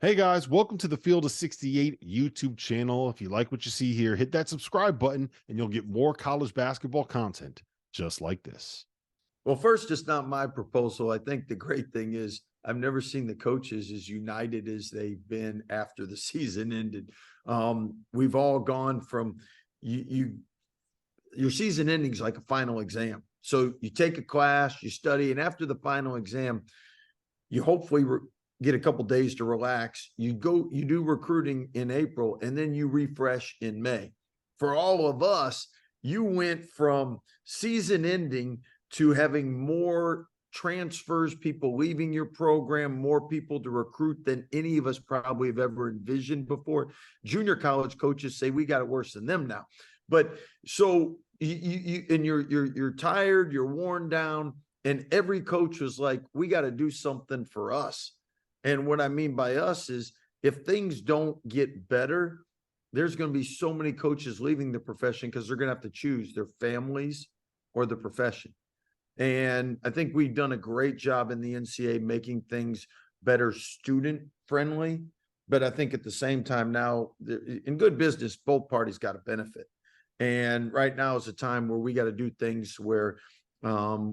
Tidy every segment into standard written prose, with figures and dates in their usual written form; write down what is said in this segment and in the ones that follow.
Hey guys, welcome to the Field of 68 YouTube channel. If you like what you see here, hit that subscribe button and you'll get more college basketball content just like this. Well, first, it's not my proposal. I think the great thing is I've never seen the coaches as united as they've been after the season ended. We've all gone from your season ending's like a final exam. So you take a class, you study, and after the final exam, you hopefully get a couple days to relax. You do recruiting in April, and then you refresh in May. For all of us, you went from season ending to having more transfers, people leaving your program, more people to recruit than any of us probably have ever envisioned before. Junior college coaches say we got it worse than them now. But so you're tired, you're worn down, and every coach was like, we got to do something for us. And what I mean by us is if things don't get better, there's going to be so many coaches leaving the profession because they're going to have to choose their families or the profession. And I think we've done a great job in the NCAA making things better student friendly. But I think at the same time now, in good business, both parties got to benefit. And right now is a time where we got to do things where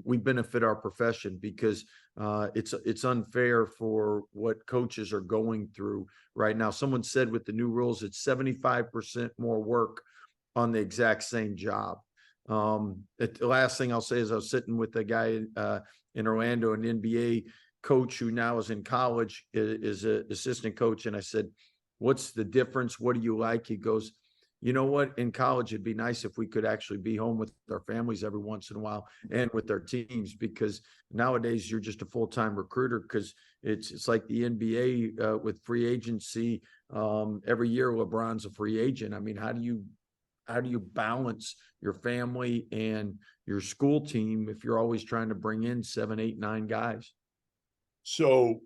we benefit our profession, because it's unfair for what coaches are going through right now. Someone said with the new rules, it's 75% more work on the exact same job. The last thing I'll say is I was sitting with a guy in Orlando, an NBA coach who now is in college, is an assistant coach. And I said, what's the difference? What do you like? He goes, you know what? In college, it'd be nice if we could actually be home with our families every once in a while and with our teams, because nowadays you're just a full-time recruiter, because it's like the NBA with free agency. Every year, LeBron's a free agent. I mean, how do you balance your family and your school team if you're always trying to bring in 7, 8, 9 guys? So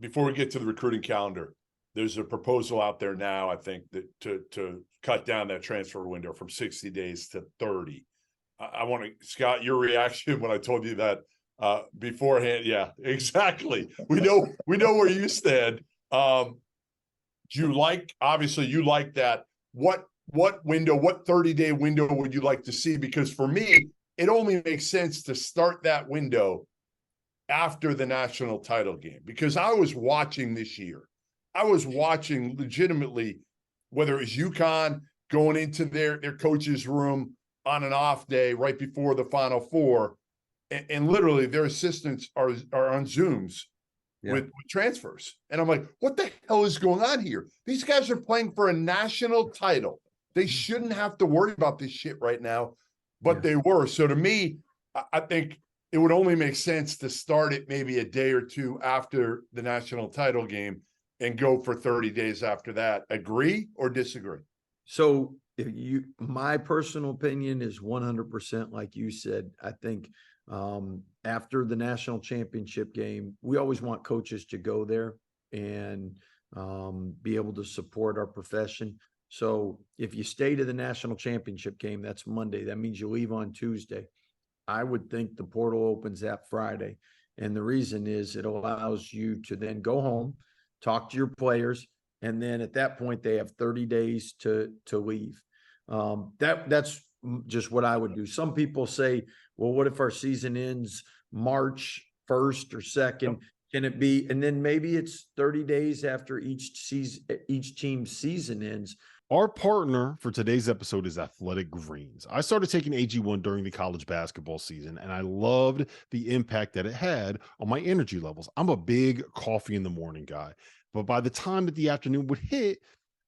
before we get to the recruiting calendar, there's a proposal out there now, I think, that to cut down that transfer window from 60 days to 30. I want to, Scott, your reaction when I told you that beforehand. Yeah, exactly. We know where you stand. Do you like, obviously you like that. What window, what 30-day window would you like to see? Because for me, it only makes sense to start that window after the national title game, because I was watching this year. I was watching legitimately, whether it was UConn going into their coach's room on an off day right before the Final Four, and literally their assistants are on Zooms with transfers. And I'm like, what the hell is going on here? These guys are playing for a national title. They shouldn't have to worry about this shit right now, but they were. So to me, I think it would only make sense to start it maybe a day or two after the national title game and go for 30 days after that. Agree or disagree? So my personal opinion is 100% like you said. I think after the national championship game, we always want coaches to go there and be able to support our profession. So if you stay to the national championship game, that's Monday. That means you leave on Tuesday. I would think the portal opens that Friday. And the reason is it allows you to then go home, talk to your players, and then at that point they have 30 days to leave. That's just what I would do. Some people say, well, what if our season ends March 1st or 2nd? Can it be? And then maybe it's 30 days after each team's season ends. Our partner for today's episode is Athletic Greens. I started taking AG1 during the college basketball season, and I loved the impact that it had on my energy levels. I'm a big coffee in the morning guy, but by the time that the afternoon would hit,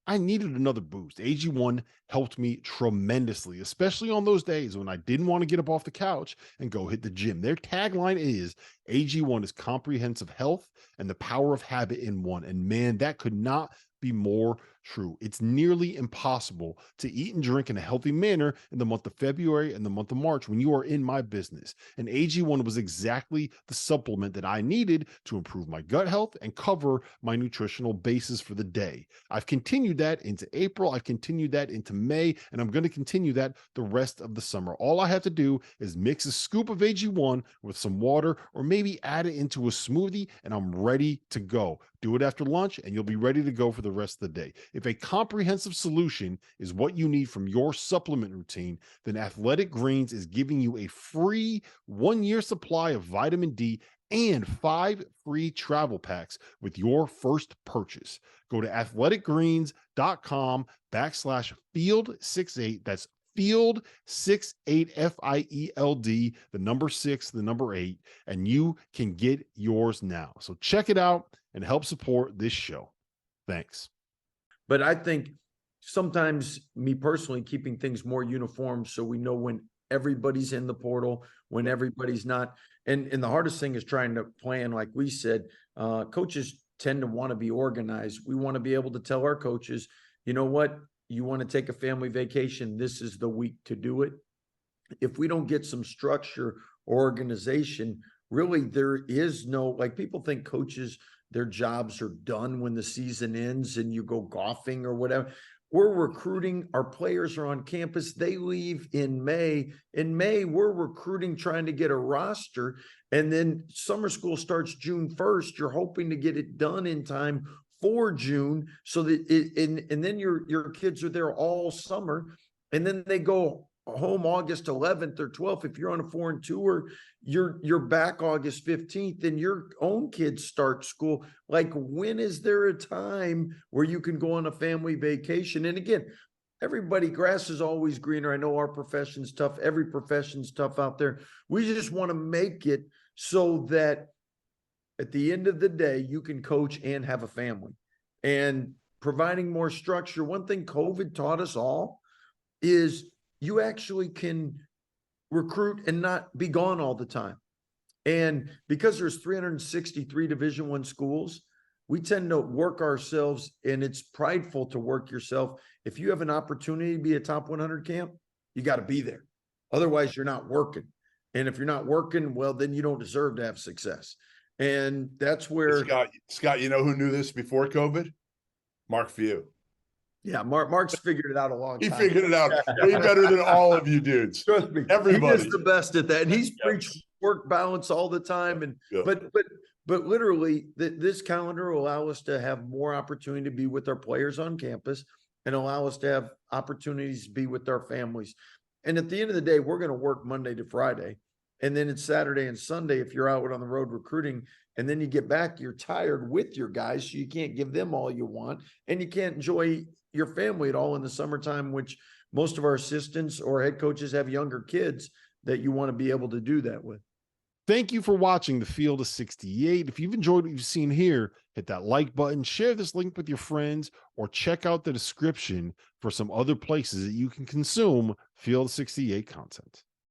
I needed another boost. AG1 helped me tremendously, especially on those days when I didn't want to get up off the couch and go hit the gym. Their tagline is AG1 is comprehensive health and the power of habit in one. And man, that could not be more true. It's nearly impossible to eat and drink in a healthy manner in the month of February and the month of March when you are in my business. And AG1 was exactly the supplement that I needed to improve my gut health and cover my nutritional basis for the day. I've continued that into April. I've continued that into May, and I'm going to continue that the rest of the summer. All I have to do is mix a scoop of AG1 with some water, or maybe add it into a smoothie, and I'm ready to go. Do it after lunch, and you'll be ready to go for the rest of the day. If a comprehensive solution is what you need from your supplement routine, then Athletic Greens is giving you a free 1-year supply of vitamin D and 5 free travel packs with your first purchase. Go to athleticgreens.com/field68. That's field 68 FIELD, the number 6, the number 8, and you can get yours now. So check it out and help support this show. Thanks. But I think sometimes, me personally, keeping things more uniform so we know when everybody's in the portal, when everybody's not. And the hardest thing is trying to plan, like we said. Coaches tend to want to be organized. We want to be able to tell our coaches, you know what, you want to take a family vacation, this is the week to do it. If we don't get some structure or organization, really there is no, like, people think coaches, their jobs are done when the season ends and you go golfing or whatever. We're recruiting, our players are on campus, they leave in May. In May, we're recruiting, trying to get a roster, and then summer school starts June 1st. You're hoping to get it done in time for June, so that and then your kids are there all summer, and then they go home August 11th or 12th. If you're on a foreign tour, you're back August 15th, and your own kids start school. Like, when is there a time where you can go on a family vacation? And again, everybody, grass is always greener. I know our profession's tough. Every profession's tough out there. We just want to make it so that at the end of the day, you can coach and have a family. And providing more structure. One thing COVID taught us all is you actually can recruit and not be gone all the time. And because there's 363 Division I schools, we tend to work ourselves, and it's prideful to work yourself. If you have an opportunity to be a top 100 camp, you got to be there. Otherwise, you're not working. And if you're not working, well, then you don't deserve to have success. And that's where Scott, you know who knew this before COVID? Mark Few. Yeah, Mark's figured it out a long time. He figured it out way better than all of you dudes. Trust me, everybody. He is the best at that, and he's preached work balance all the time. And but literally, this calendar will allow us to have more opportunity to be with our players on campus, and allow us to have opportunities to be with our families. And at the end of the day, we're going to work Monday to Friday, and then it's Saturday and Sunday if you're out on the road recruiting. And then you get back, you're tired with your guys, so you can't give them all you want, and you can't enjoy your family at all in the summertime, which most of our assistants or head coaches have younger kids that you want to be able to do that with. Thank you for watching the Field of 68. If you've enjoyed what you've seen here, hit that like button, share this link with your friends, or check out the description for some other places that you can consume Field of 68 content.